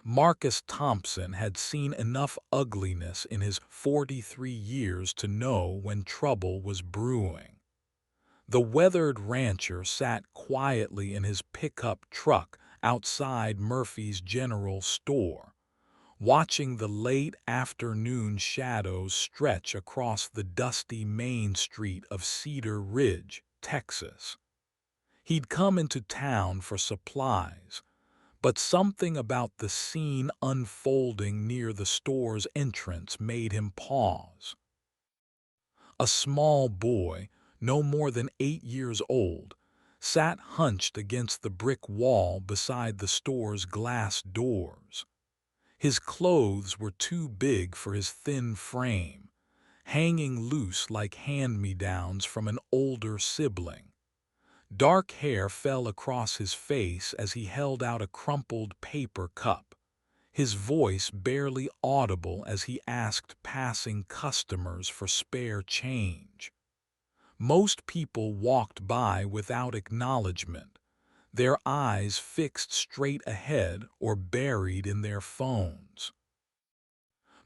Marcus Thompson had seen enough ugliness in his 43 years to know when trouble was brewing. The weathered rancher sat quietly in his pickup truck outside Murphy's General Store, watching the late afternoon shadows stretch across the dusty main street of Cedar Ridge, Texas. He'd come into town for supplies, but something about the scene unfolding near the store's entrance made him pause. A small boy, no more than 8 years old, sat hunched against the brick wall beside the store's glass doors. His clothes were too big for his thin frame, hanging loose like hand-me-downs from an older sibling. Dark hair fell across his face as he held out a crumpled paper cup, his voice barely audible as he asked passing customers for spare change. Most people walked by without acknowledgement, their eyes fixed straight ahead or buried in their phones.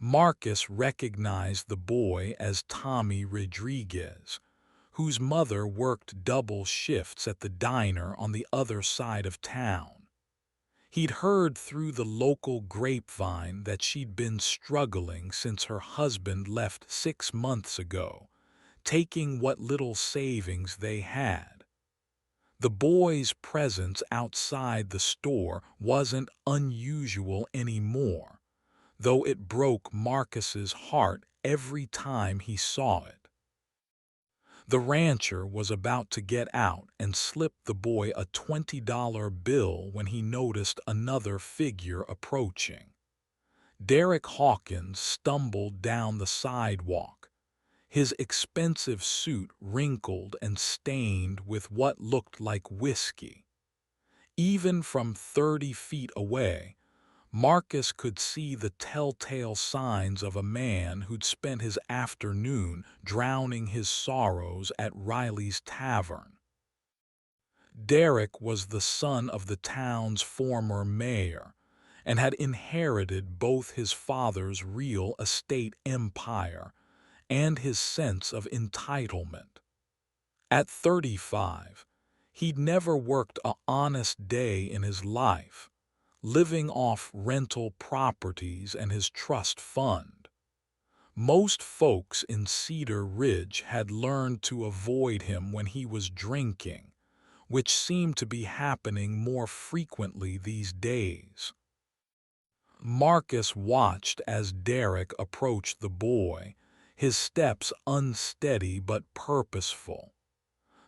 Marcus recognized the boy as Tommy Rodriguez, whose mother worked double shifts at the diner on the other side of town. He'd heard through the local grapevine that she'd been struggling since her husband left 6 months ago, taking what little savings they had. The boy's presence outside the store wasn't unusual anymore, though it broke Marcus's heart every time he saw it. The rancher was about to get out and slip the boy a $20 bill when he noticed another figure approaching. Derek Hawkins stumbled down the sidewalk, his expensive suit wrinkled and stained with what looked like whiskey. Even from 30 feet away, Marcus could see the telltale signs of a man who'd spent his afternoon drowning his sorrows at Riley's Tavern. Derek was the son of the town's former mayor and had inherited both his father's real estate empire and his sense of entitlement. At 35, he'd never worked an honest day in his life, living off rental properties and his trust fund. Most folks in Cedar Ridge had learned to avoid him when he was drinking, which seemed to be happening more frequently these days. Marcus watched as Derek approached the boy, his steps unsteady but purposeful.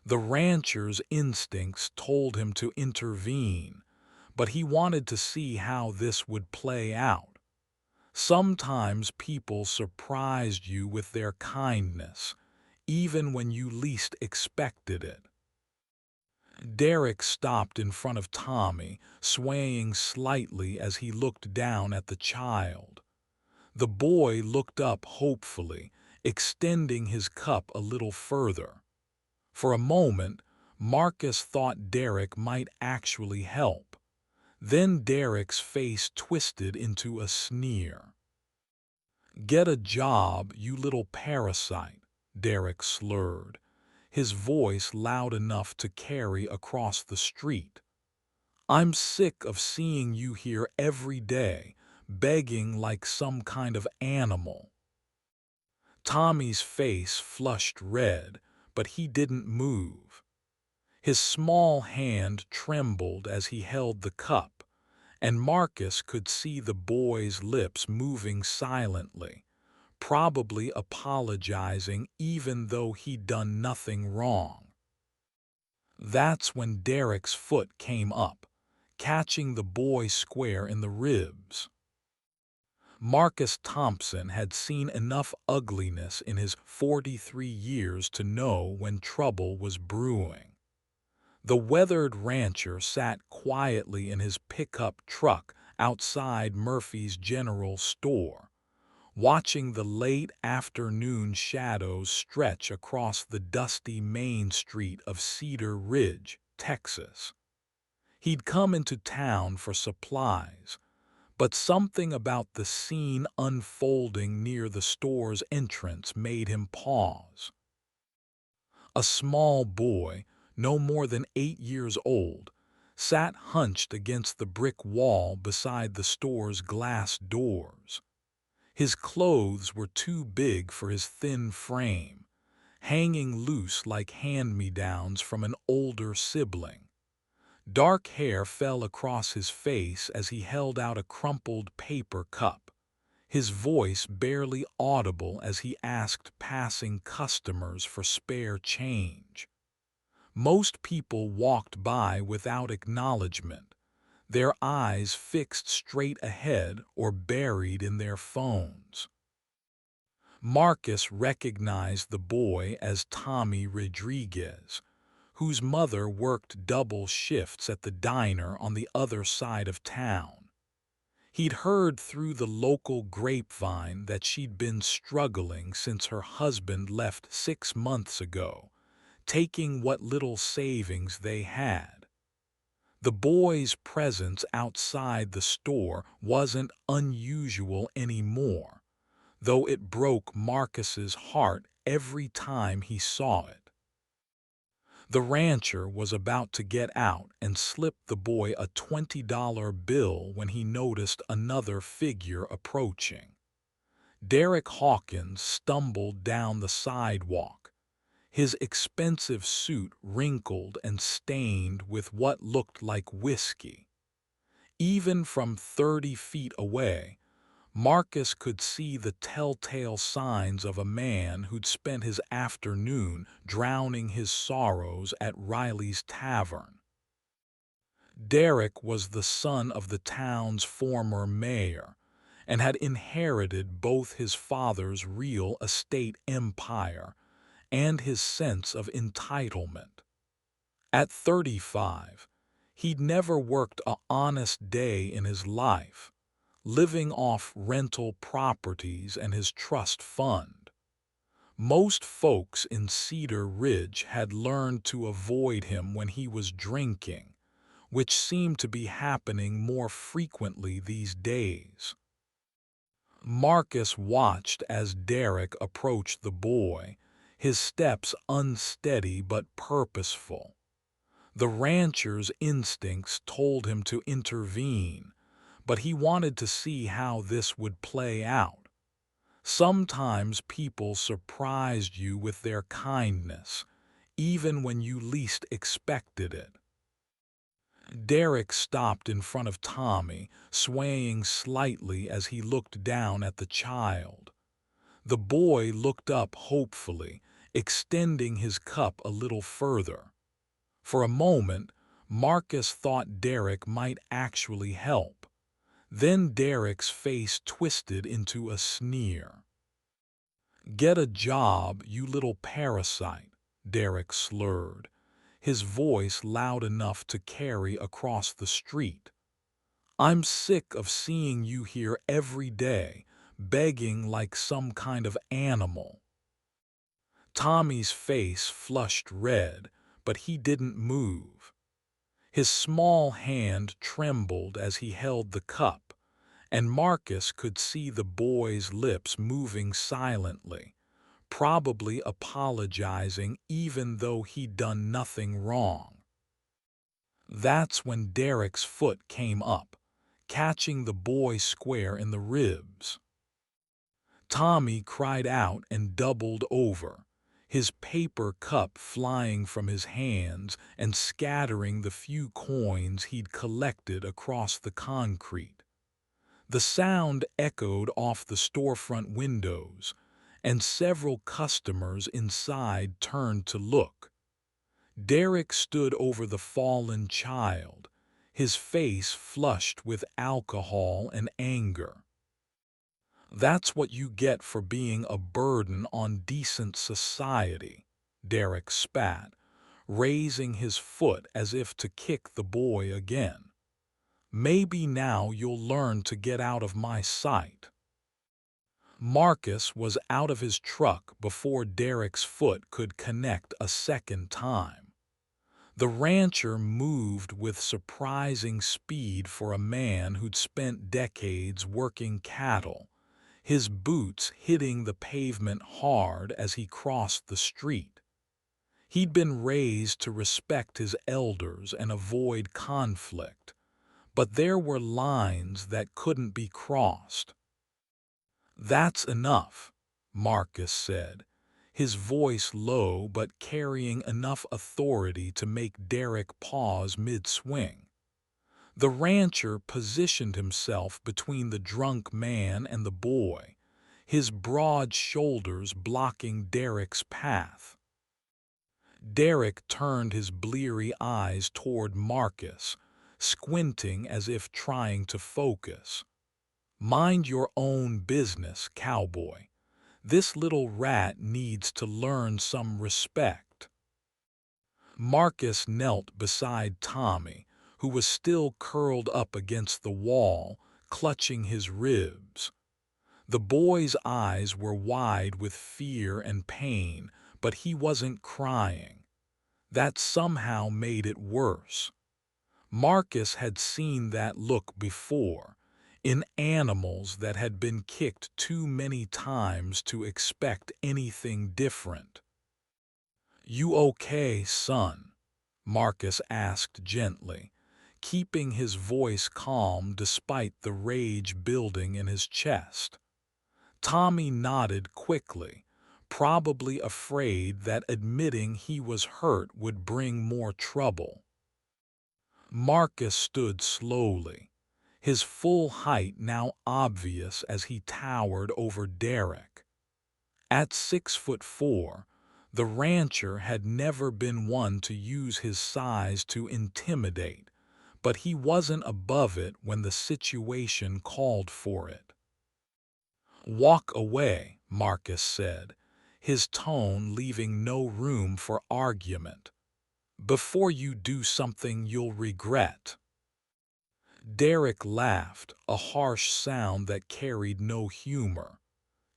The rancher's instincts told him to intervene, but he wanted to see how this would play out. Sometimes people surprised you with their kindness, even when you least expected it. Derek stopped in front of Tommy, swaying slightly as he looked down at the child. The boy looked up hopefully, extending his cup a little further. For a moment, Marcus thought Derek might actually help. Then Derek's face twisted into a sneer. "Get a job, you little parasite," Derek slurred, his voice loud enough to carry across the street. "I'm sick of seeing you here every day, begging like some kind of animal." Tommy's face flushed red, but he didn't move. His small hand trembled as he held the cup, and Marcus could see the boy's lips moving silently, probably apologizing even though he'd done nothing wrong. That's when Derek's foot came up, catching the boy square in the ribs. Marcus Thompson had seen enough ugliness in his 43 years to know when trouble was brewing. The weathered rancher sat quietly in his pickup truck outside Murphy's General Store, watching the late afternoon shadows stretch across the dusty main street of Cedar Ridge, Texas. He'd come into town for supplies, But something about the scene unfolding near the store's entrance made him pause. A small boy, no more than 8 years old, sat hunched against the brick wall beside the store's glass doors. His clothes were too big for his thin frame, hanging loose like hand-me-downs from an older sibling. Dark hair fell across his face as he held out a crumpled paper cup, his voice barely audible as he asked passing customers for spare change. Most people walked by without acknowledgement, their eyes fixed straight ahead or buried in their phones. Marcus recognized the boy as Tommy Rodriguez, whose mother worked double shifts at the diner on the other side of town. He'd heard through the local grapevine that she'd been struggling since her husband left 6 months ago, taking what little savings they had. The boy's presence outside the store wasn't unusual anymore, though it broke Marcus's heart every time he saw it. The rancher was about to get out and slip the boy a $20 bill when he noticed another figure approaching. Derek Hawkins stumbled down the sidewalk, his expensive suit wrinkled and stained with what looked like whiskey. Even from 30 feet away, Marcus could see the telltale signs of a man who'd spent his afternoon drowning his sorrows at Riley's Tavern. Derek was the son of the town's former mayor and had inherited both his father's real estate empire and his sense of entitlement. At 35, he'd never worked an honest day in his life, living off rental properties and his trust fund. Most folks in Cedar Ridge had learned to avoid him when he was drinking, which seemed to be happening more frequently these days. Marcus watched as Derek approached the boy, his steps unsteady but purposeful. The rancher's instincts told him to intervene, but he wanted to see how this would play out. Sometimes people surprised you with their kindness, even when you least expected it. Derek stopped in front of Tommy, swaying slightly as he looked down at the child. The boy looked up hopefully, extending his cup a little further. For a moment, Marcus thought Derek might actually help. Then Derek's face twisted into a sneer. "Get a job, you little parasite," Derek slurred, his voice loud enough to carry across the street. "I'm sick of seeing you here every day, begging like some kind of animal." Tommy's face flushed red, but he didn't move. His small hand trembled as he held the cup, and Marcus could see the boy's lips moving silently, probably apologizing even though he'd done nothing wrong. That's when Derek's foot came up, catching the boy square in the ribs. Tommy cried out and doubled over, his paper cup flying from his hands and scattering the few coins he'd collected across the concrete. The sound echoed off the storefront windows, and several customers inside turned to look. Derek stood over the fallen child, his face flushed with alcohol and anger. "That's what you get for being a burden on decent society," Derek spat, raising his foot as if to kick the boy again. "Maybe now you'll learn to get out of my sight." Marcus was out of his truck before Derek's foot could connect a second time. The rancher moved with surprising speed for a man who'd spent decades working cattle, his boots hitting the pavement hard as he crossed the street. He'd been raised to respect his elders and avoid conflict, but there were lines that couldn't be crossed. "That's enough," Marcus said, his voice low but carrying enough authority to make Derek pause mid-swing. The rancher positioned himself between the drunk man and the boy, his broad shoulders blocking Derek's path. Derek turned his bleary eyes toward Marcus, squinting as if trying to focus. "Mind your own business, cowboy. This little rat needs to learn some respect." Marcus knelt beside Tommy, who was still curled up against the wall, clutching his ribs. The boy's eyes were wide with fear and pain, but he wasn't crying. That somehow made it worse. Marcus had seen that look before, in animals that had been kicked too many times to expect anything different. "You okay, son?" Marcus asked gently, keeping his voice calm despite the rage building in his chest. Tommy nodded quickly, probably afraid that admitting he was hurt would bring more trouble. Marcus stood slowly, his full height now obvious as he towered over Derek. At 6'4", the rancher had never been one to use his size to intimidate, but he wasn't above it when the situation called for it. "Walk away," Marcus said, his tone leaving no room for argument. "Before you do something you'll regret." Derek laughed, a harsh sound that carried no humor.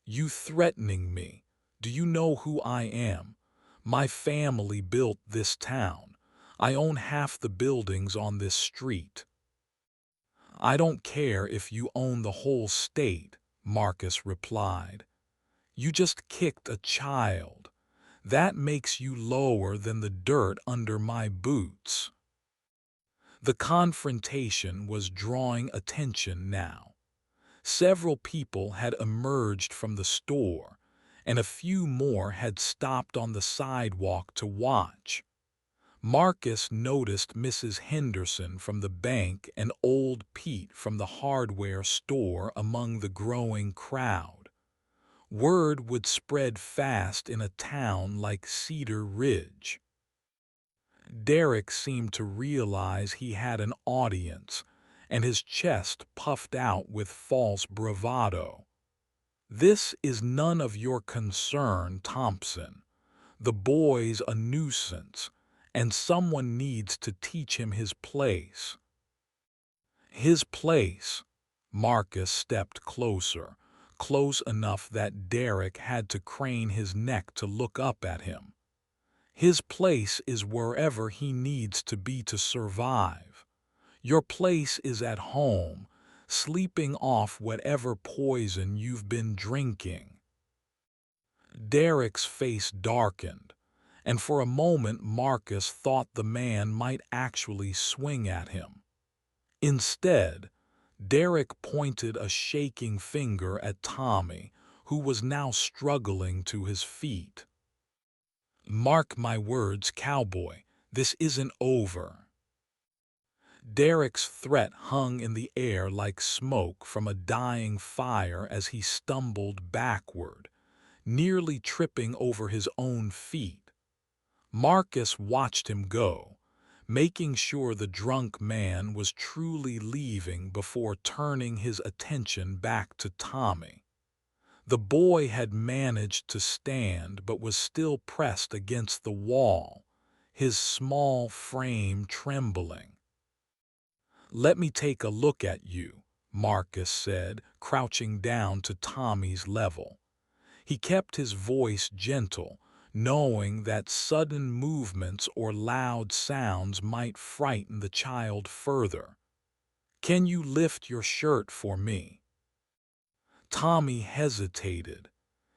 "You threatening me? Do you know who I am? My family built this town. I own half the buildings on this street." "I don't care if you own the whole state," Marcus replied. "You just kicked a child. That makes you lower than the dirt under my boots." The confrontation was drawing attention now. Several people had emerged from the store, and a few more had stopped on the sidewalk to watch. Marcus noticed Mrs. Henderson from the bank and old Pete from the hardware store among the growing crowd. Word would spread fast in a town like Cedar Ridge. Derek seemed to realize he had an audience, and his chest puffed out with false bravado. "This is none of your concern, Thompson. The boy's a nuisance, and someone needs to teach him his place." "His place?" Marcus stepped closer, close enough that Derek had to crane his neck to look up at him. "His place is wherever he needs to be to survive. Your place is at home, sleeping off whatever poison you've been drinking." Derek's face darkened, and for a moment Marcus thought the man might actually swing at him. Instead, Derek pointed a shaking finger at Tommy, who was now struggling to his feet. "Mark my words, cowboy, this isn't over." Derek's threat hung in the air like smoke from a dying fire as he stumbled backward, nearly tripping over his own feet. Marcus watched him go, making sure the drunk man was truly leaving before turning his attention back to Tommy. The boy had managed to stand but was still pressed against the wall, his small frame trembling. "Let me take a look at you," Marcus said, crouching down to Tommy's level. He kept his voice gentle, knowing that sudden movements or loud sounds might frighten the child further. "Can you lift your shirt for me?" Tommy hesitated,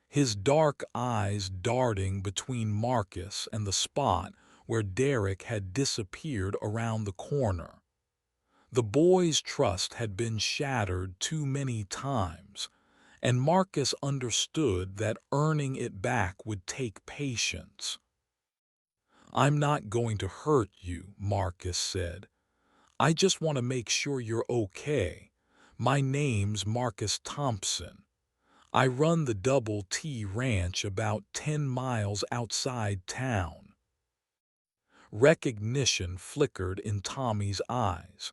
his dark eyes darting between Marcus and the spot where Derek had disappeared around the corner. The boy's trust had been shattered too many times, and Marcus understood that earning it back would take patience. "I'm not going to hurt you," Marcus said. "I just want to make sure you're okay. My name's Marcus Thompson. I run the Double T Ranch about 10 miles outside town." Recognition flickered in Tommy's eyes.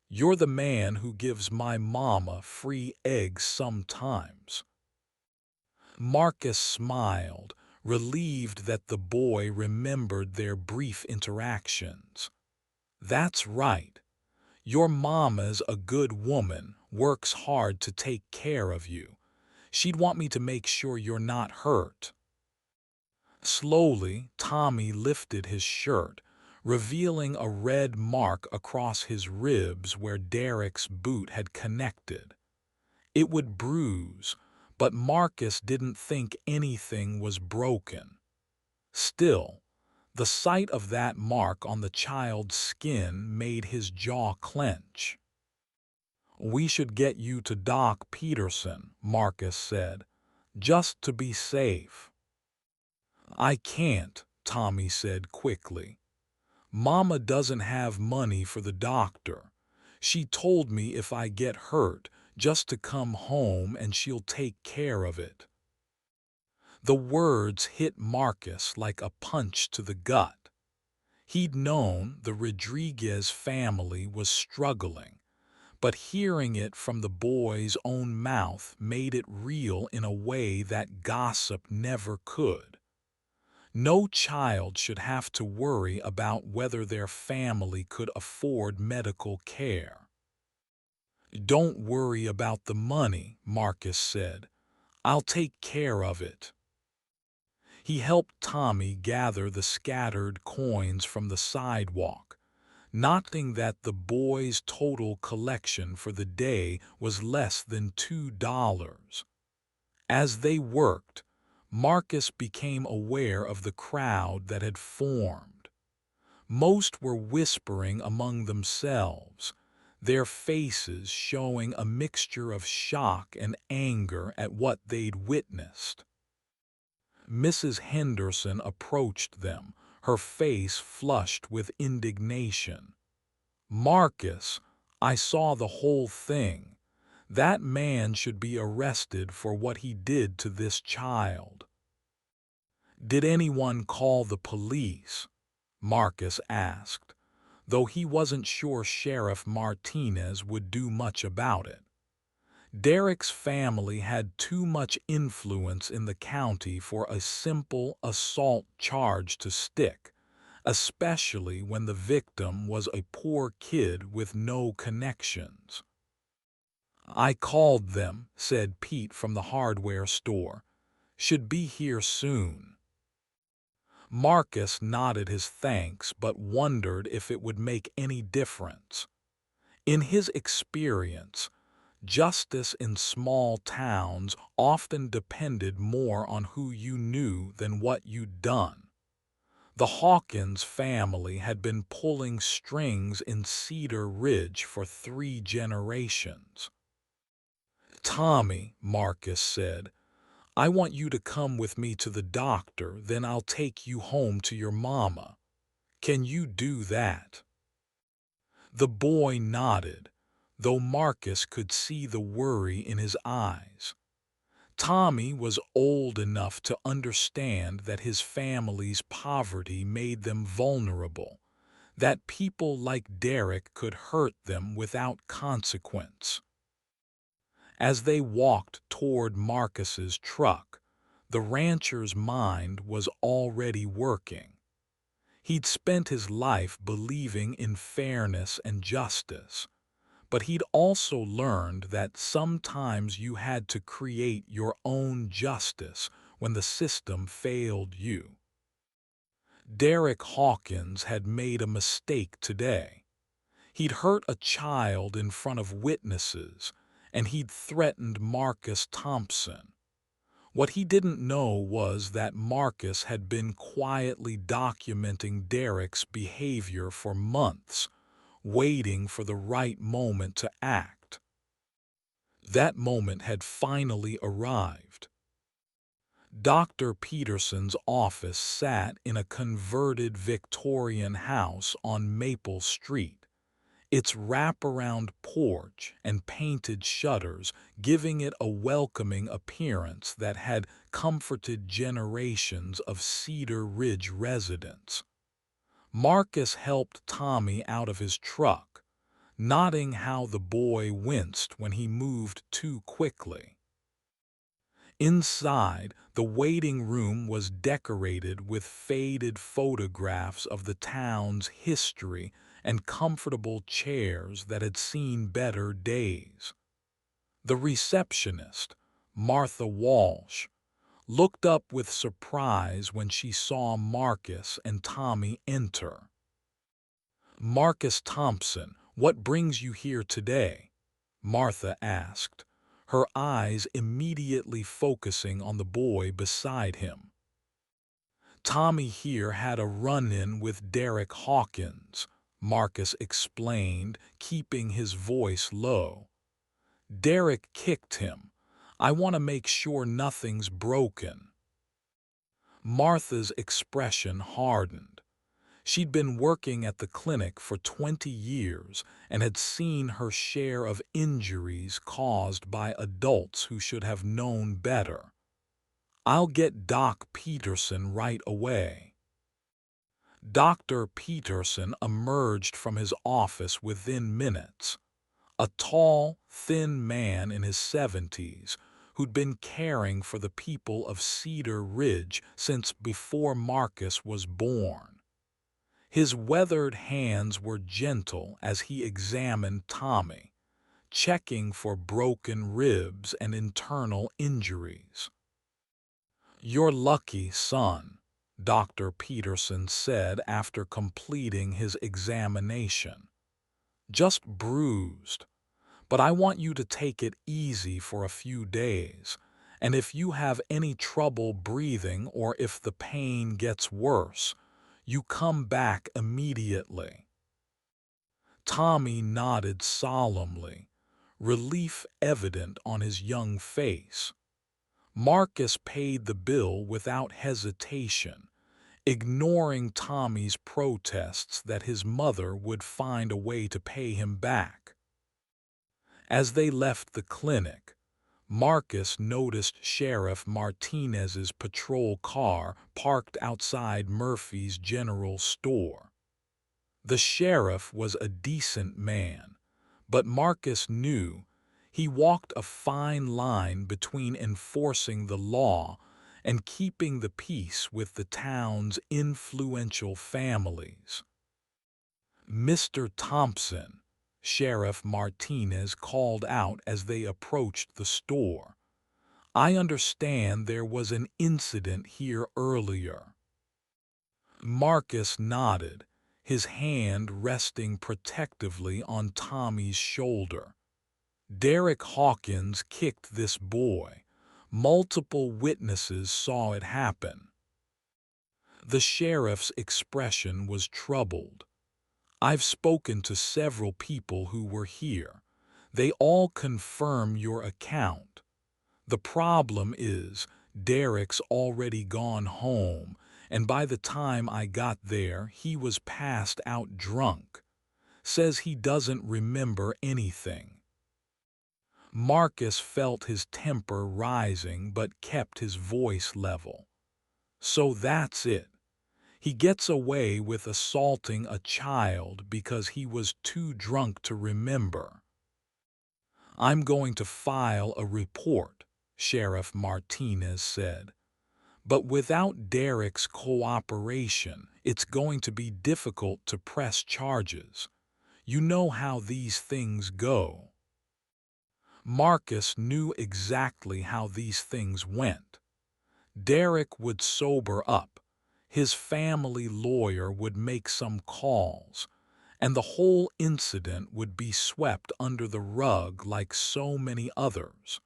"You're the man who gives my mama free eggs sometimes." Marcus smiled, relieved that the boy remembered their brief interactions. "That's right. Your mama's a good woman, works hard to take care of you. She'd want me to make sure you're not hurt." Slowly, Tommy lifted his shirt, revealing a red mark across his ribs where Derek's boot had connected. It would bruise, but Marcus didn't think anything was broken. Still, the sight of that mark on the child's skin made his jaw clench. "We should get you to Doc Peterson," Marcus said, "just to be safe." "I can't," Tommy said quickly. "Mama doesn't have money for the doctor. She told me if I get hurt, just to come home and she'll take care of it." The words hit Marcus like a punch to the gut. He'd known the Rodriguez family was struggling, but hearing it from the boy's own mouth made it real in a way that gossip never could. No child should have to worry about whether their family could afford medical care. "Don't worry about the money," Marcus said. "I'll take care of it." He helped Tommy gather the scattered coins from the sidewalk, noting that the boy's total collection for the day was less than $2. As they worked, Marcus became aware of the crowd that had formed. Most were whispering among themselves, their faces showing a mixture of shock and anger at what they'd witnessed. Mrs. Henderson approached them, her face flushed with indignation. "Marcus, I saw the whole thing. That man should be arrested for what he did to this child." "Did anyone call the police?" Marcus asked, though he wasn't sure Sheriff Martinez would do much about it. Derek's family had too much influence in the county for a simple assault charge to stick, especially when the victim was a poor kid with no connections. "I called them," said Pete from the hardware store. "Should be here soon." Marcus nodded his thanks but wondered if it would make any difference. In his experience, justice in small towns often depended more on who you knew than what you'd done. The Hawkins family had been pulling strings in Cedar Ridge for 3 generations. "Tommy," Marcus said, "I want you to come with me to the doctor, then I'll take you home to your mama. Can you do that?" The boy nodded, though Marcus could see the worry in his eyes. Tommy was old enough to understand that his family's poverty made them vulnerable, that people like Derek could hurt them without consequence. As they walked toward Marcus's truck, the rancher's mind was already working. He'd spent his life believing in fairness and justice, but he'd also learned that sometimes you had to create your own justice when the system failed you. Derek Hawkins had made a mistake today. He'd hurt a child in front of witnesses, and he'd threatened Marcus Thompson. What he didn't know was that Marcus had been quietly documenting Derek's behavior for months, waiting for the right moment to act. That moment had finally arrived. Dr. Peterson's office sat in a converted Victorian house on Maple Street, its wraparound porch and painted shutters giving it a welcoming appearance that had comforted generations of Cedar Ridge residents. Marcus helped Tommy out of his truck, noting how the boy winced when he moved too quickly. Inside, the waiting room was decorated with faded photographs of the town's history and comfortable chairs that had seen better days. The receptionist, Martha Walsh, looked up with surprise when she saw Marcus and Tommy enter. "Marcus Thompson, what brings you here today?" Martha asked, her eyes immediately focusing on the boy beside him. "Tommy here had a run-in with Derek Hawkins," Marcus explained, keeping his voice low. "Derek kicked him. I want to make sure nothing's broken." Martha's expression hardened. She'd been working at the clinic for 20 years and had seen her share of injuries caused by adults who should have known better. "I'll get Doc Peterson right away." Dr. Peterson emerged from his office within minutes, a tall, thin man in his 70s who'd been caring for the people of Cedar Ridge since before Marcus was born. His weathered hands were gentle as he examined Tommy, checking for broken ribs and internal injuries. "You're lucky, son," Dr. Peterson said after completing his examination. "Just bruised. But I want you to take it easy for a few days, and if you have any trouble breathing or if the pain gets worse, you come back immediately." Tommy nodded solemnly, relief evident on his young face. Marcus paid the bill without hesitation, ignoring Tommy's protests that his mother would find a way to pay him back. As they left the clinic, Marcus noticed Sheriff Martinez's patrol car parked outside Murphy's General Store. The sheriff was a decent man, but Marcus knew he walked a fine line between enforcing the law and keeping the peace with the town's influential families. "Mr. Thompson," Sheriff Martinez called out as they approached the store, "I understand there was an incident here earlier." Marcus nodded, his hand resting protectively on Tommy's shoulder. "Derek Hawkins kicked this boy. Multiple witnesses saw it happen." The sheriff's expression was troubled. "I've spoken to several people who were here. They all confirm your account. The problem is Derek's already gone home, and by the time I got there he was passed out drunk. Says he doesn't remember anything." Marcus felt his temper rising but kept his voice level. "So that's it. He gets away with assaulting a child because he was too drunk to remember." "I'm going to file a report," Sheriff Martinez said. "But without Derek's cooperation, it's going to be difficult to press charges. You know how these things go." Marcus knew exactly how these things went. Derek would sober up, his family lawyer would make some calls, and the whole incident would be swept under the rug like so many others.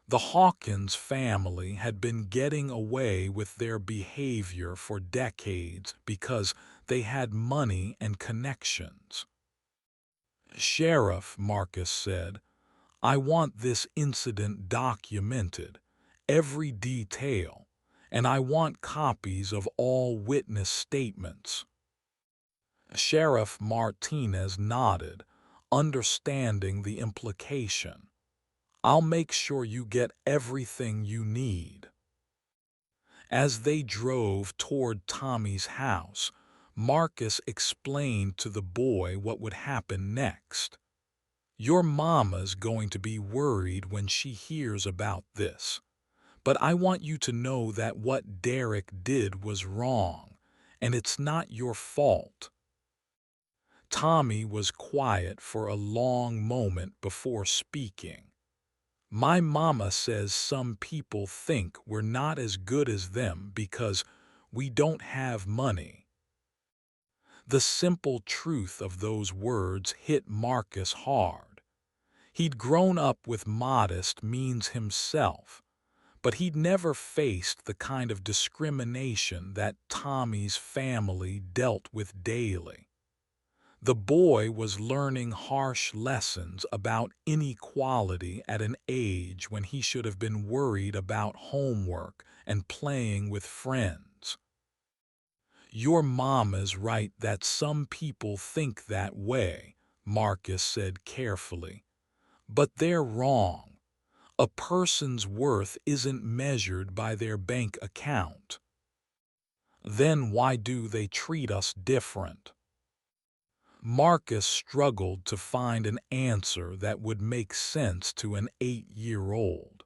The Hawkins family had been getting away with their behavior for decades because they had money and connections. Sheriff, Marcus said, I want this incident documented, every detail, and I want copies of all witness statements. Sheriff Martinez nodded, understanding the implication. I'll make sure you get everything you need. As they drove toward Tommy's house, Marcus explained to the boy what would happen next. Your mama's going to be worried when she hears about this, but I want you to know that what Derek did was wrong, and it's not your fault. Tommy was quiet for a long moment before speaking. My mama says some people think we're not as good as them because we don't have money. The simple truth of those words hit Marcus hard. He'd grown up with modest means himself, but he'd never faced the kind of discrimination that Tommy's family dealt with daily. The boy was learning harsh lessons about inequality at an age when he should have been worried about homework and playing with friends. Your mama's right that some people think that way, Marcus said carefully. But they're wrong. A person's worth isn't measured by their bank account. Then why do they treat us different? Marcus struggled to find an answer that would make sense to an 8-year-old.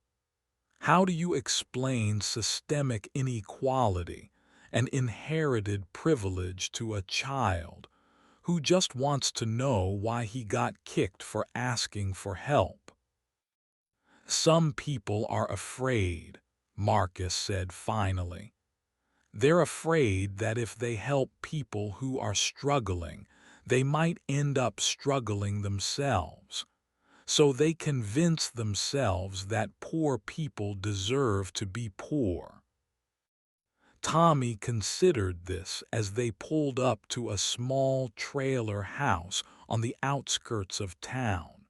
How do you explain systemic inequality and inherited privilege to a child who just wants to know why he got kicked for asking for help? Some people are afraid, Marcus said finally. They're afraid that if they help people who are struggling, they might end up struggling themselves. So they convince themselves that poor people deserve to be poor. Tommy considered this as they pulled up to a small trailer house on the outskirts of town.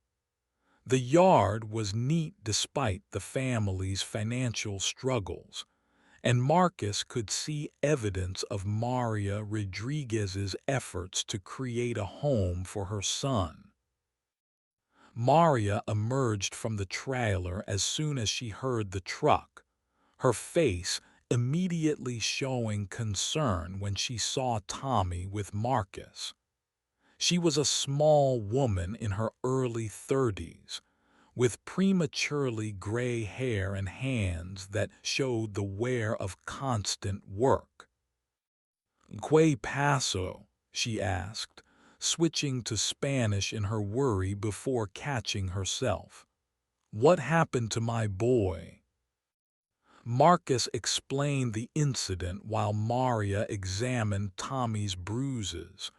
The yard was neat despite the family's financial struggles, and Marcus could see evidence of Maria Rodriguez's efforts to create a home for her son. Maria emerged from the trailer as soon as she heard the truck, her face immediately showing concern when she saw Tommy with Marcus. She was a small woman in her early 30s, with prematurely gray hair and hands that showed the wear of constant work. "¿Qué pasó?" she asked, switching to Spanish in her worry before catching herself. "What happened to my boy?" Marcus explained the incident while Maria examined Tommy's bruises,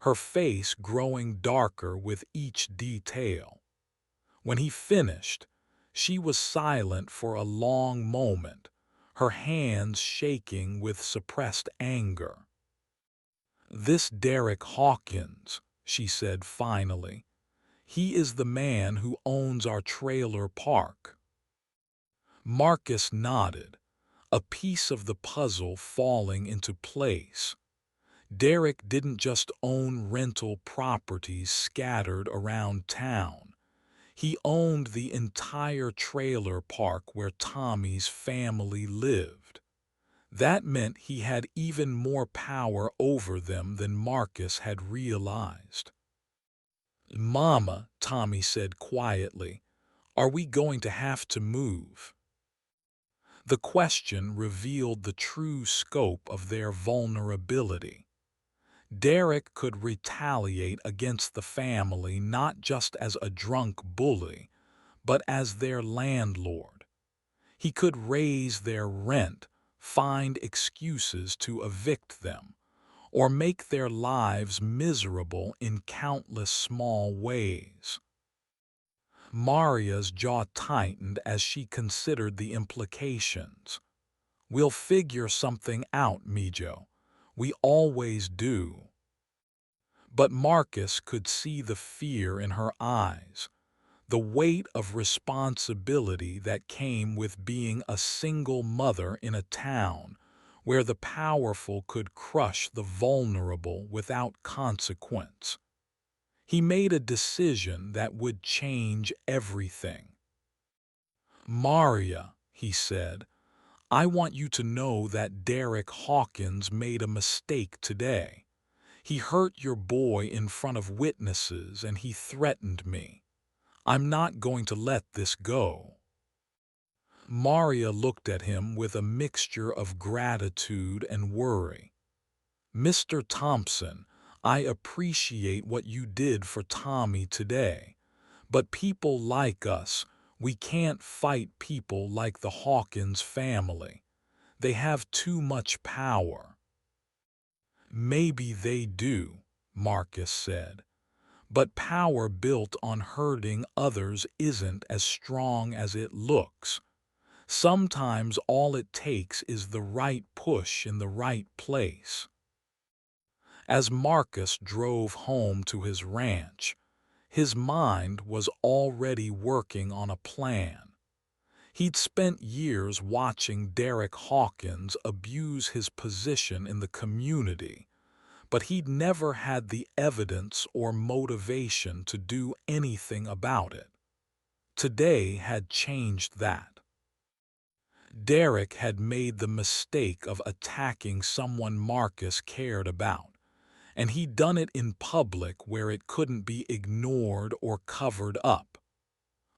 her face growing darker with each detail. When he finished, she was silent for a long moment, her hands shaking with suppressed anger. "This Derek Hawkins," she said finally. "He is the man who owns our trailer park." Marcus nodded, a piece of the puzzle falling into place. Derek didn't just own rental properties scattered around town. He owned the entire trailer park where Tommy's family lived. That meant he had even more power over them than Marcus had realized. "Mama," Tommy said quietly, "are we going to have to move?" The question revealed the true scope of their vulnerability. Derek could retaliate against the family not just as a drunk bully, but as their landlord. He could raise their rent, find excuses to evict them, or make their lives miserable in countless small ways. Maria's jaw tightened as she considered the implications. "We'll figure something out, Mijo. We always do." But Marcus could see the fear in her eyes, the weight of responsibility that came with being a single mother in a town where the powerful could crush the vulnerable without consequence. He made a decision that would change everything. "Maria," he said, "I want you to know that Derek Hawkins made a mistake today. He hurt your boy in front of witnesses and he threatened me. I'm not going to let this go." Maria looked at him with a mixture of gratitude and worry. "Mr. Thompson, I appreciate what you did for Tommy today, but people like us, we can't fight people like the Hawkins family. They have too much power." "Maybe they do," Marcus said, "but power built on hurting others isn't as strong as it looks. Sometimes all it takes is the right push in the right place." As Marcus drove home to his ranch, his mind was already working on a plan. He'd spent years watching Derek Hawkins abuse his position in the community, but he'd never had the evidence or motivation to do anything about it. Today had changed that. Derek had made the mistake of attacking someone Marcus cared about, and he'd done it in public where it couldn't be ignored or covered up.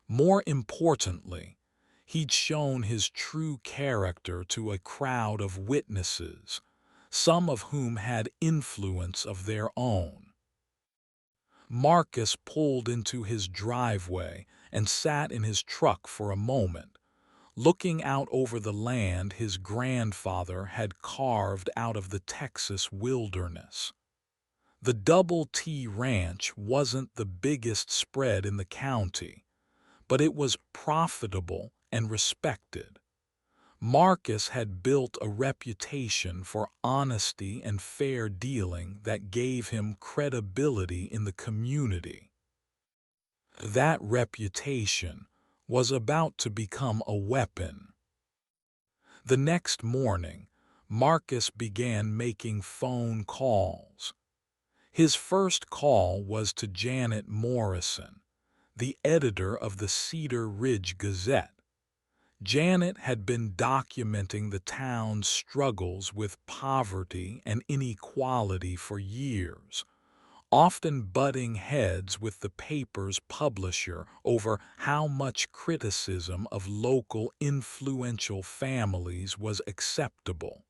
More importantly, he'd shown his true character to a crowd of witnesses, some of whom had influence of their own. Marcus pulled into his driveway and sat in his truck for a moment, looking out over the land his grandfather had carved out of the Texas wilderness. The Double T Ranch wasn't the biggest spread in the county, but it was profitable and respected. Marcus had built a reputation for honesty and fair dealing that gave him credibility in the community. That reputation was about to become a weapon. The next morning, Marcus began making phone calls. His first call was to Janet Morrison, the editor of the Cedar Ridge Gazette. Janet had been documenting the town's struggles with poverty and inequality for years, often butting heads with the paper's publisher over how much criticism of local influential families was acceptable.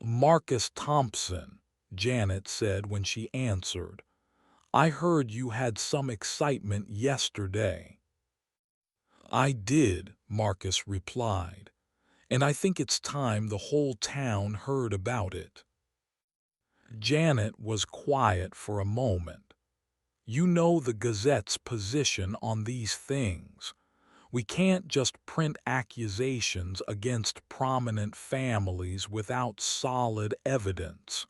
"Marcus Thompson," Janet said when she answered, "I heard you had some excitement yesterday." "I did," Marcus replied, "and I think it's time the whole town heard about it." Janet was quiet for a moment. "You know the Gazette's position on these things. We can't just print accusations against prominent families without solid evidence."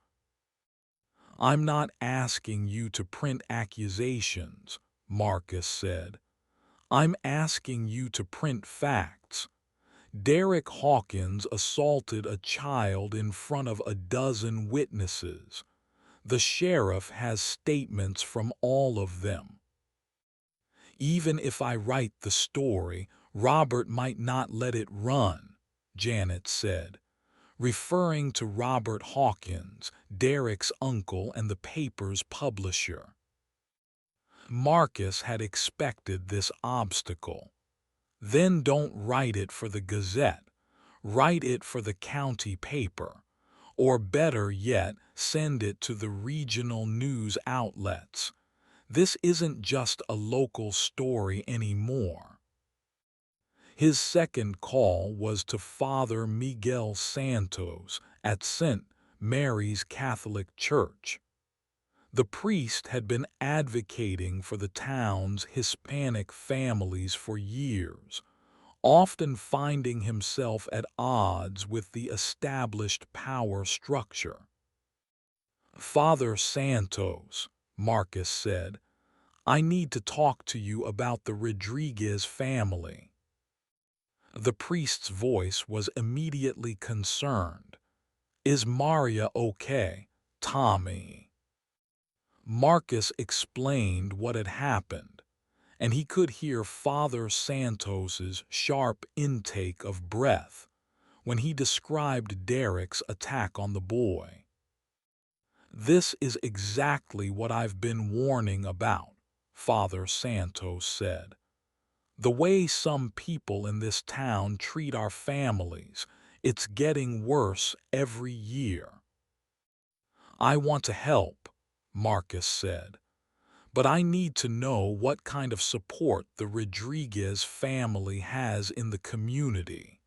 "I'm not asking you to print accusations," Marcus said. "I'm asking you to print facts. Derek Hawkins assaulted a child in front of a dozen witnesses. The sheriff has statements from all of them. Even if I write the story, Robert might not let it run," Janet said, referring to Robert Hawkins, Derek's uncle and the paper's publisher. Marcus had expected this obstacle. "Then don't write it for the Gazette. Write it for the county paper. Or better yet, send it to the regional news outlets. This isn't just a local story anymore." His second call was to Father Miguel Santos at St. Mary's Catholic Church. The priest had been advocating for the town's Hispanic families for years, often finding himself at odds with the established power structure. "Father Santos," Marcus said, "I need to talk to you about the Rodriguez family." The priest's voice was immediately concerned. "Is Maria okay, Tommy?" Marcus explained what had happened, and he could hear Father Santos's sharp intake of breath when he described Derek's attack on the boy. "This is exactly what I've been warning about," Father Santos said. "The way some people in this town treat our families, it's getting worse every year." "I want to help," Marcus said, "but I need to know what kind of support the Rodriguez family has in the community."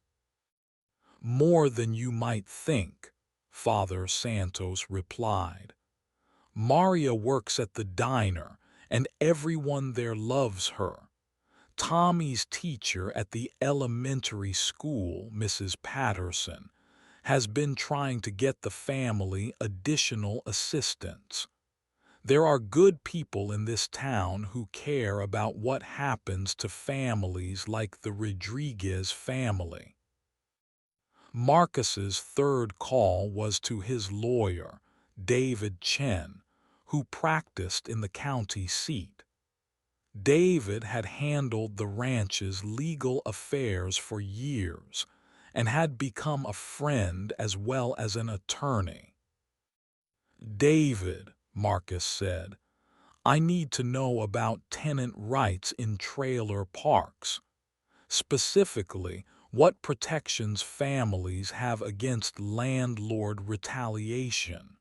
"More than you might think," Father Santos replied. "Maria works at the diner, and everyone there loves her. Tommy's teacher at the elementary school, Mrs. Patterson, has been trying to get the family additional assistance. There are good people in this town who care about what happens to families like the Rodriguez family." Marcus's third call was to his lawyer, David Chen, who practiced in the county seat. David had handled the ranch's legal affairs for years and had become a friend as well as an attorney. "David," Marcus said, "I need to know about tenant rights in trailer parks. Specifically, what protections families have against landlord retaliation."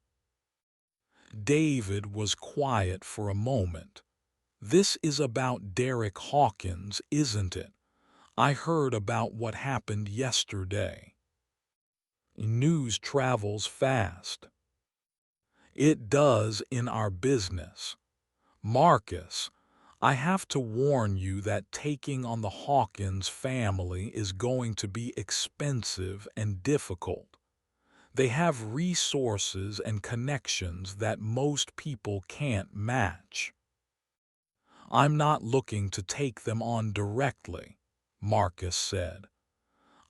David was quiet for a moment. "This is about Derek Hawkins, isn't it? I heard about what happened yesterday." "News travels fast." "It does in our business. Marcus, I have to warn you that taking on the Hawkins family is going to be expensive and difficult. They have resources and connections that most people can't match." "I'm not looking to take them on directly," Marcus said.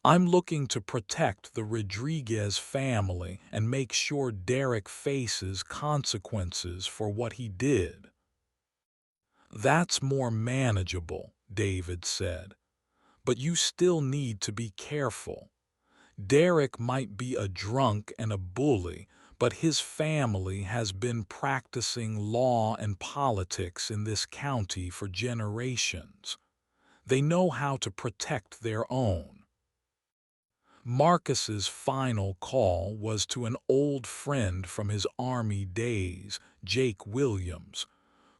"I'm looking to protect the Rodriguez family and make sure Derek faces consequences for what he did." "That's more manageable," David said. "But you still need to be careful. Derek might be a drunk and a bully, but his family has been practicing law and politics in this county for generations. They know how to protect their own." Marcus's final call was to an old friend from his Army days, Jake Williams,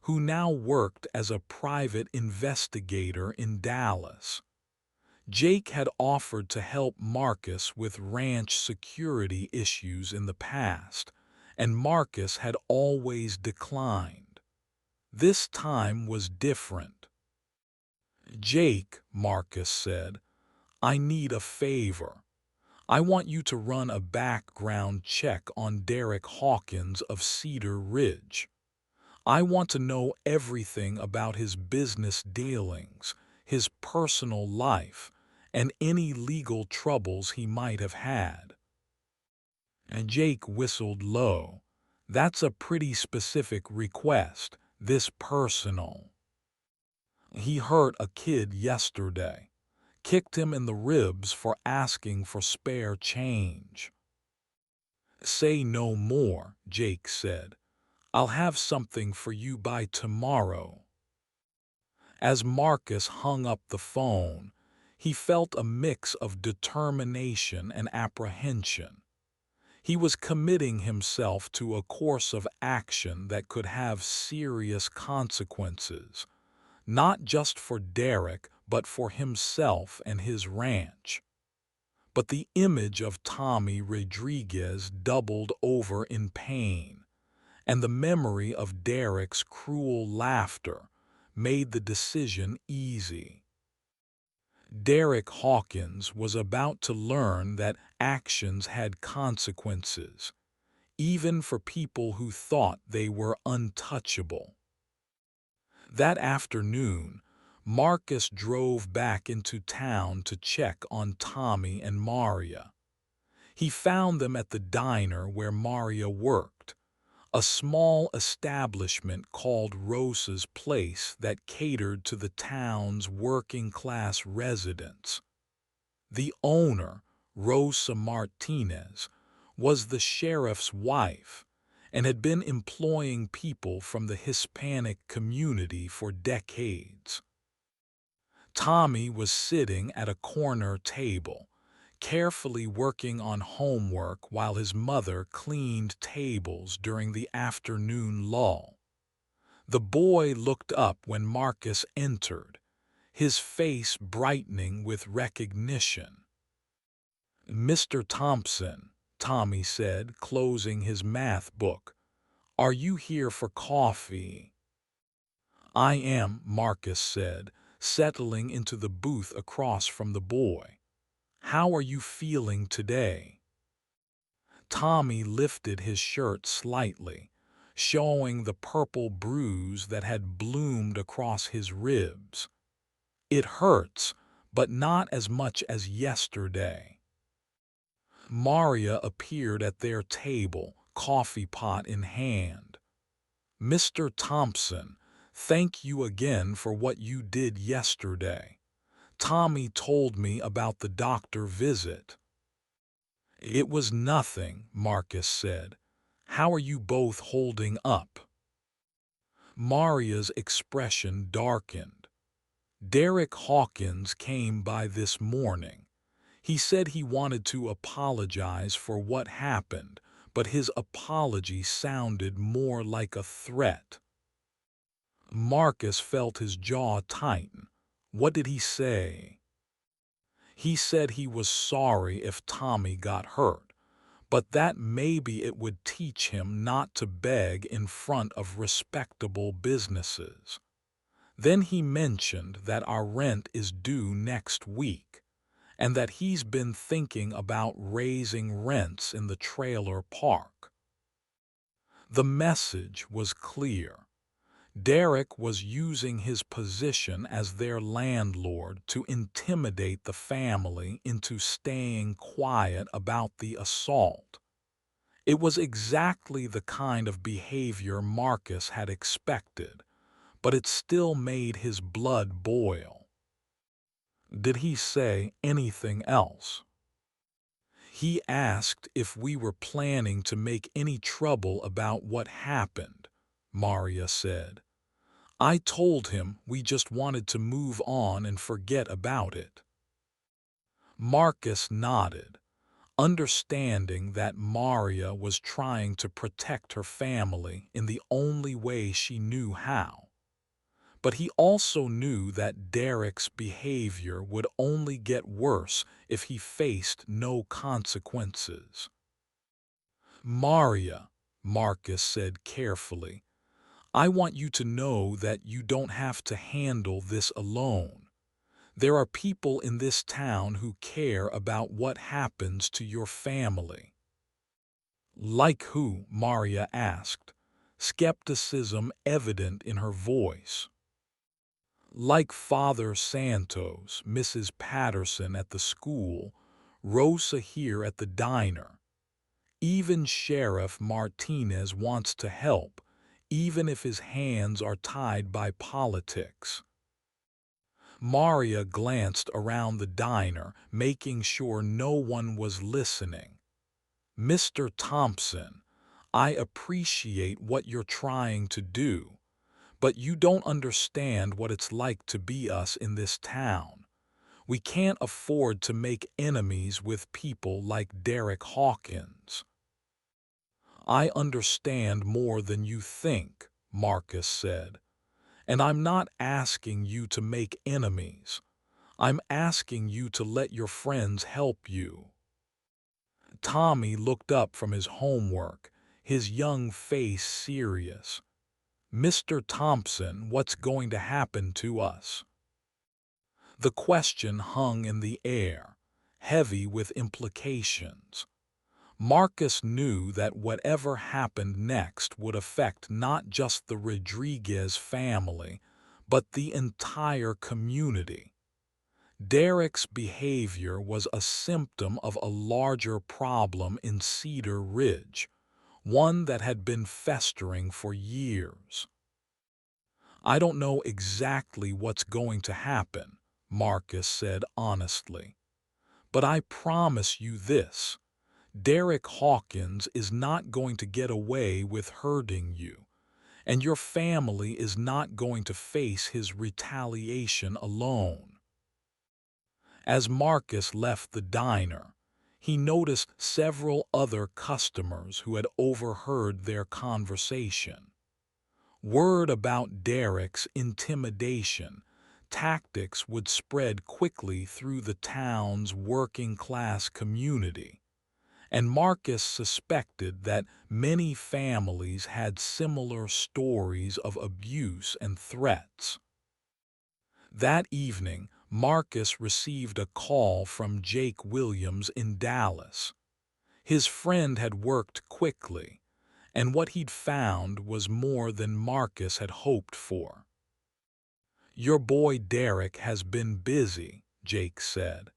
who now worked as a private investigator in Dallas. Jake had offered to help Marcus with ranch security issues in the past, and Marcus had always declined. This time was different. "Jake," Marcus said, "I need a favor. I want you to run a background check on Derek Hawkins of Cedar Ridge. I want to know everything about his business dealings, his personal life, and any legal troubles he might have had." And Jake whistled low. "That's a pretty specific request, this personal. He hurt a kid yesterday, kicked him in the ribs for asking for spare change." "Say no more," Jake said. "I'll have something for you by tomorrow." As Marcus hung up the phone, he felt a mix of determination and apprehension. He was committing himself to a course of action that could have serious consequences, not just for Derek, but for himself and his ranch. But the image of Tommy Rodriguez doubled over in pain, and the memory of Derek's cruel laughter made the decision easy. Derek Hawkins was about to learn that actions had consequences, even for people who thought they were untouchable. That afternoon, Marcus drove back into town to check on Tommy and Maria. He found them at the diner where Maria worked, a small establishment called Rosa's Place that catered to the town's working-class residents. The owner, Rosa Martinez, was the sheriff's wife and had been employing people from the Hispanic community for decades. Tommy was sitting at a corner table, carefully working on homework while his mother cleaned tables during the afternoon lull. The boy looked up when Marcus entered, his face brightening with recognition. "Mr. Thompson," Tommy said, closing his math book, "are you here for coffee?" "I am," Marcus said, settling into the booth across from the boy. "How are you feeling today?" Tommy lifted his shirt slightly, showing the purple bruise that had bloomed across his ribs. "It hurts, but not as much as yesterday." Maria appeared at their table, coffee pot in hand. "Mr. Thompson, thank you again for what you did yesterday. Tommy told me about the doctor visit." "It was nothing," Marcus said. "How are you both holding up?" Maria's expression darkened. "Derek Hawkins came by this morning. He said he wanted to apologize for what happened, but his apology sounded more like a threat." Marcus felt his jaw tighten. "What did he say?" "He said he was sorry if Tommy got hurt, but that maybe it would teach him not to beg in front of respectable businesses. Then he mentioned that our rent is due next week, and that he's been thinking about raising rents in the trailer park." The message was clear. Derek was using his position as their landlord to intimidate the family into staying quiet about the assault. It was exactly the kind of behavior Marcus had expected, but it still made his blood boil. "Did he say anything else?" "He asked if we were planning to make any trouble about what happened," Maria said. "I told him we just wanted to move on and forget about it." Marcus nodded, understanding that Maria was trying to protect her family in the only way she knew how. But he also knew that Derek's behavior would only get worse if he faced no consequences. "Maria," Marcus said carefully, "I want you to know that you don't have to handle this alone. There are people in this town who care about what happens to your family." "Like who?" Maria asked, skepticism evident in her voice. "Like Father Santos, Mrs. Patterson at the school, Rosa here at the diner. Even Sheriff Martinez wants to help, even if his hands are tied by politics." Maria glanced around the diner, making sure no one was listening. "Mr. Thompson, I appreciate what you're trying to do, but you don't understand what it's like to be us in this town. We can't afford to make enemies with people like Derek Hawkins." "I understand more than you think," Marcus said. "And I'm not asking you to make enemies. I'm asking you to let your friends help you." Tommy looked up from his homework, his young face serious. "Mr. Thompson, what's going to happen to us?" The question hung in the air, heavy with implications. Marcus knew that whatever happened next would affect not just the Rodriguez family, but the entire community. Derek's behavior was a symptom of a larger problem in Cedar Ridge, one that had been festering for years. "I don't know exactly what's going to happen," Marcus said honestly. "But I promise you this. Derek Hawkins is not going to get away with hurting you, and your family is not going to face his retaliation alone." As Marcus left the diner, he noticed several other customers who had overheard their conversation. Word about Derek's intimidation tactics would spread quickly through the town's working-class community, and Marcus suspected that many families had similar stories of abuse and threats. That evening, Marcus received a call from Jake Williams in Dallas. His friend had worked quickly, and what he'd found was more than Marcus had hoped for. "Your boy Derek has been busy," Jake said.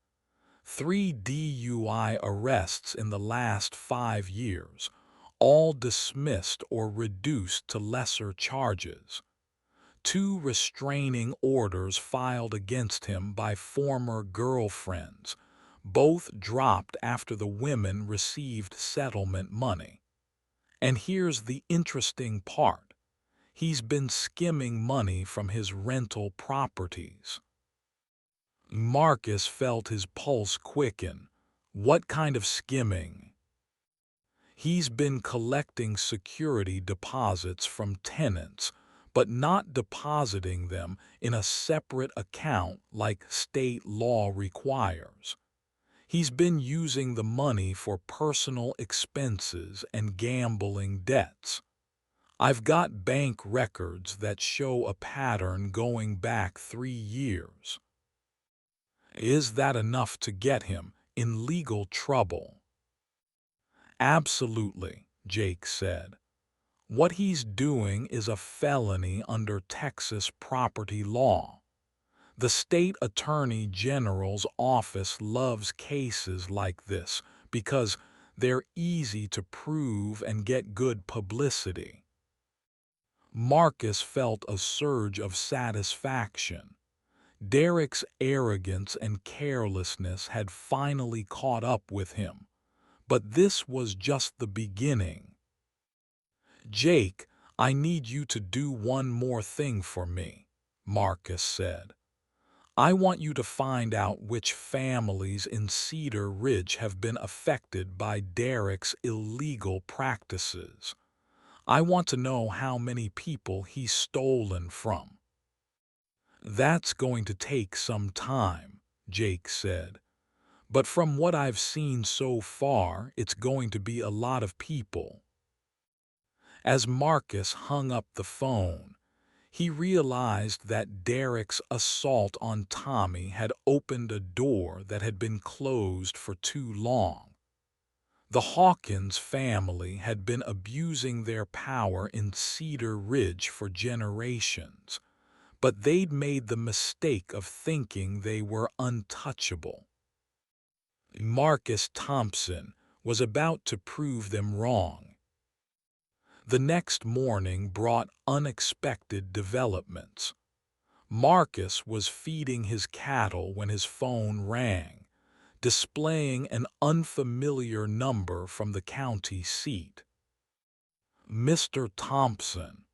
"3 DUI arrests in the last 5 years, all dismissed or reduced to lesser charges. 2 restraining orders filed against him by former girlfriends, both dropped after the women received settlement money. And here's the interesting part. He's been skimming money from his rental properties." Marcus felt his pulse quicken. "What kind of skimming?" "He's been collecting security deposits from tenants, but not depositing them in a separate account like state law requires. He's been using the money for personal expenses and gambling debts. I've got bank records that show a pattern going back 3 years." "Is that enough to get him in legal trouble?" "Absolutely," Jake said. "What he's doing is a felony under Texas property law. The state attorney general's office loves cases like this because they're easy to prove and get good publicity." Marcus felt a surge of satisfaction. Derek's arrogance and carelessness had finally caught up with him, but this was just the beginning. "Jake, I need you to do one more thing for me," Marcus said. "I want you to find out which families in Cedar Ridge have been affected by Derek's illegal practices. I want to know how many people he's stolen from." "That's going to take some time," Jake said. "But from what I've seen so far, it's going to be a lot of people." As Marcus hung up the phone, he realized that Derek's assault on Tommy had opened a door that had been closed for too long. The Hawkins family had been abusing their power in Cedar Ridge for generations, but they'd made the mistake of thinking they were untouchable. Marcus Thompson was about to prove them wrong. The next morning brought unexpected developments. Marcus was feeding his cattle when his phone rang, displaying an unfamiliar number from the county seat. "Mr. Thompson,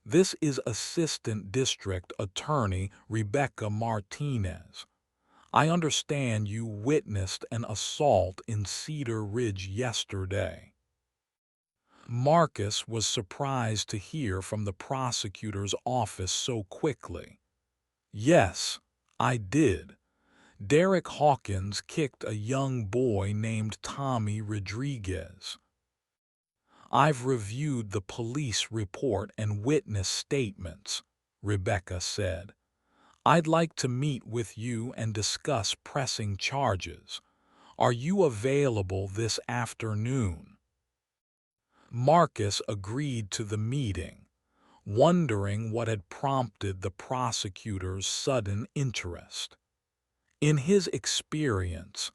this is Assistant District Attorney Rebecca Martinez. I understand you witnessed an assault in Cedar Ridge yesterday." Marcus was surprised to hear from the prosecutor's office so quickly. "Yes, I did. Derek Hawkins kicked a young boy named Tommy Rodriguez. I've reviewed the police report and witness statements, Rebecca said. I'd like to meet with you and discuss pressing charges. Are you available this afternoon? Marcus agreed to the meeting, wondering what had prompted the prosecutor's sudden interest. In his experience,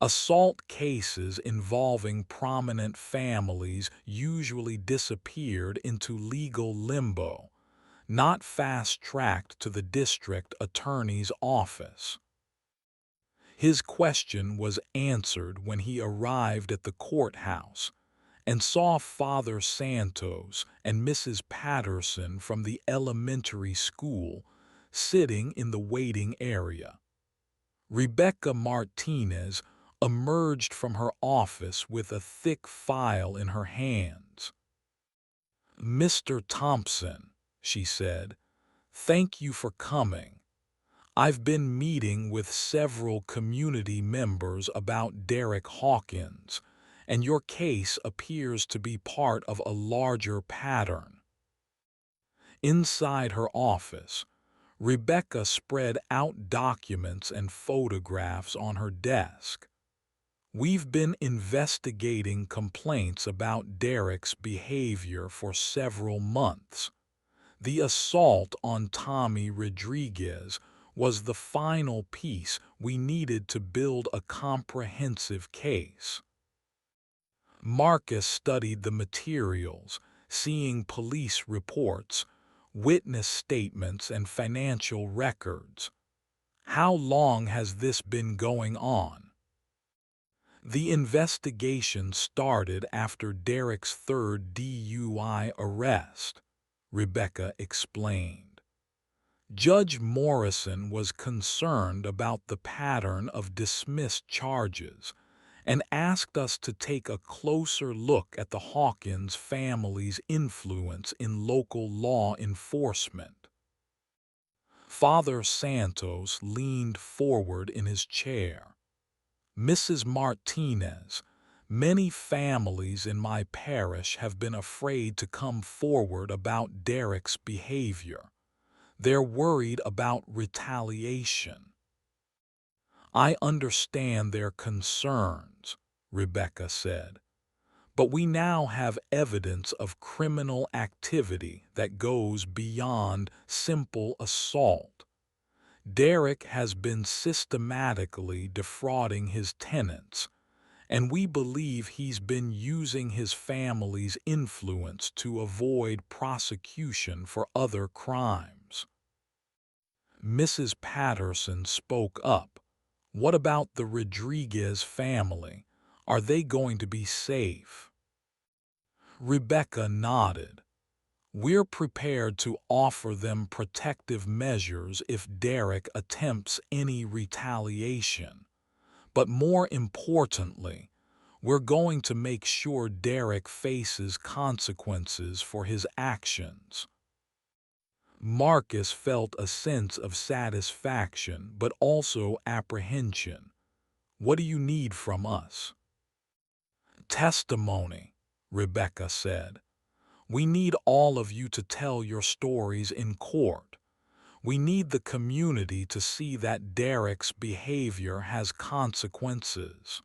assault cases involving prominent families usually disappeared into legal limbo, not fast-tracked to the district attorney's office. His question was answered when he arrived at the courthouse and saw Father Santos and Mrs. Patterson from the elementary school sitting in the waiting area. Rebecca Martinez emerged from her office with a thick file in her hands. "Mr. Thompson," she said, "thank you for coming. I've been meeting with several community members about Derek Hawkins, and your case appears to be part of a larger pattern." Inside her office, Rebecca spread out documents and photographs on her desk. "We've been investigating complaints about Derek's behavior for several months. The assault on Tommy Rodriguez was the final piece we needed to build a comprehensive case." Marcus studied the materials, seeing police reports, witness statements, and financial records. "How long has this been going on?" "The investigation started after Derek's third DUI arrest," Rebecca explained. "Judge Morrison was concerned about the pattern of dismissed charges and asked us to take a closer look at the Hawkins family's influence in local law enforcement." Father Santos leaned forward in his chair. "Mrs. Martinez, many families in my parish have been afraid to come forward about Derek's behavior. They're worried about retaliation." "I understand their concerns," Rebecca said, "but we now have evidence of criminal activity that goes beyond simple assault. Derek has been systematically defrauding his tenants, and we believe he's been using his family's influence to avoid prosecution for other crimes." Mrs. Patterson spoke up. "What about the Rodriguez family? Are they going to be safe?" Rebecca nodded. "We're prepared to offer them protective measures if Derek attempts any retaliation. But more importantly, we're going to make sure Derek faces consequences for his actions." Marcus felt a sense of satisfaction but also apprehension. "What do you need from us?" "Testimony," Rebecca said. "We need all of you to tell your stories in court. We need the community to see that Derek's behavior has consequences."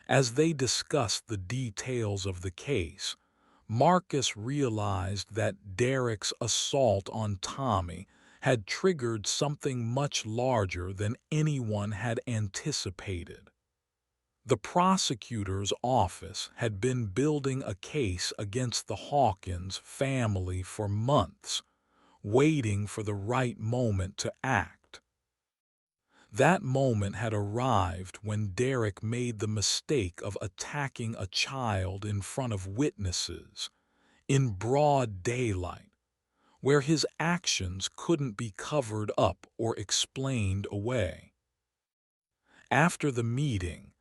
As they discussed the details of the case, Marcus realized that Derek's assault on Tommy had triggered something much larger than anyone had anticipated. The prosecutor's office had been building a case against the Hawkins family for months, waiting for the right moment to act. That moment had arrived when Derek made the mistake of attacking a child in front of witnesses, in broad daylight, where his actions couldn't be covered up or explained away. After the meeting,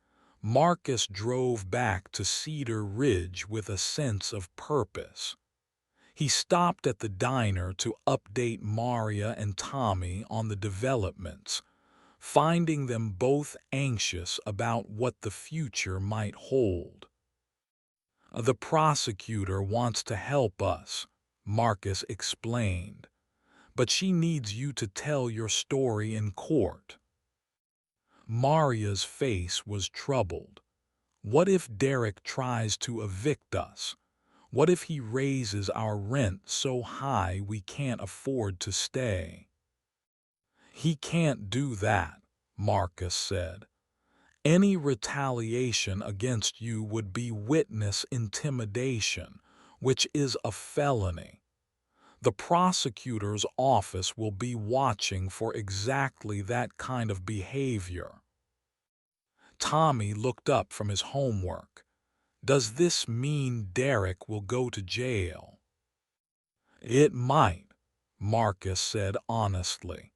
Marcus drove back to Cedar Ridge with a sense of purpose. He stopped at the diner to update Maria and Tommy on the developments, finding them both anxious about what the future might hold. The prosecutor wants to help us, Marcus explained, but she needs you to tell your story in court. Maria's face was troubled. What if Derek tries to evict us? What if he raises our rent so high we can't afford to stay? He can't do that, Marcus said. Any retaliation against you would be witness intimidation, which is a felony. The prosecutor's office will be watching for exactly that kind of behavior. Tommy looked up from his homework. Does this mean Derek will go to jail? It might, Marcus said honestly.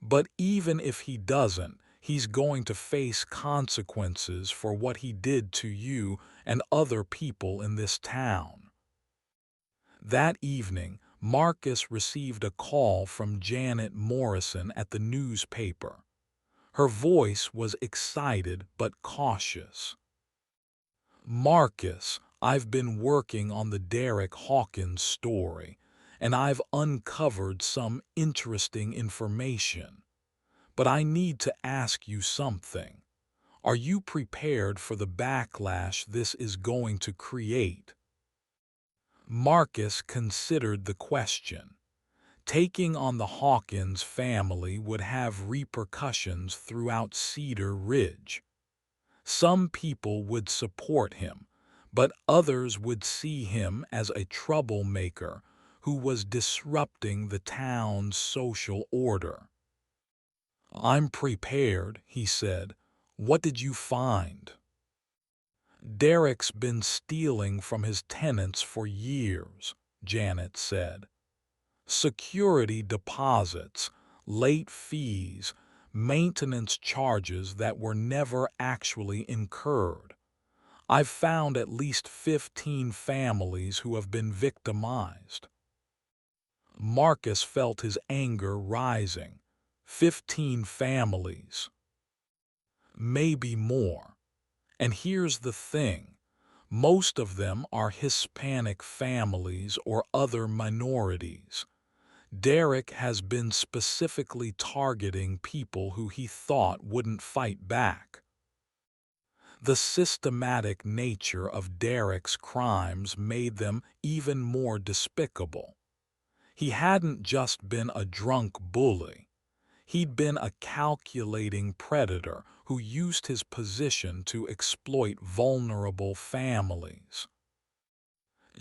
But even if he doesn't, he's going to face consequences for what he did to you and other people in this town. That evening, Marcus received a call from Janet Morrison at the newspaper. Her voice was excited but cautious. Marcus, I've been working on the Derek Hawkins story, and I've uncovered some interesting information. But I need to ask you something. Are you prepared for the backlash this is going to create? Marcus considered the question. Taking on the Hawkins family would have repercussions throughout Cedar Ridge. Some people would support him, but others would see him as a troublemaker who was disrupting the town's social order. I'm prepared, he said. What did you find? Derek's been stealing from his tenants for years, Janet said. Security deposits, late fees, maintenance charges that were never actually incurred. I've found at least 15 families who have been victimized. Marcus felt his anger rising. 15 families. Maybe more. And here's the thing. Most of them are Hispanic families or other minorities. Derek has been specifically targeting people who he thought wouldn't fight back. The systematic nature of Derek's crimes made them even more despicable. He hadn't just been a drunk bully. He'd been a calculating predator who used his position to exploit vulnerable families.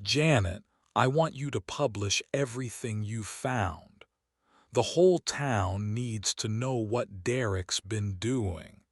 Janet, I want you to publish everything you've found. The whole town needs to know what Derek's been doing.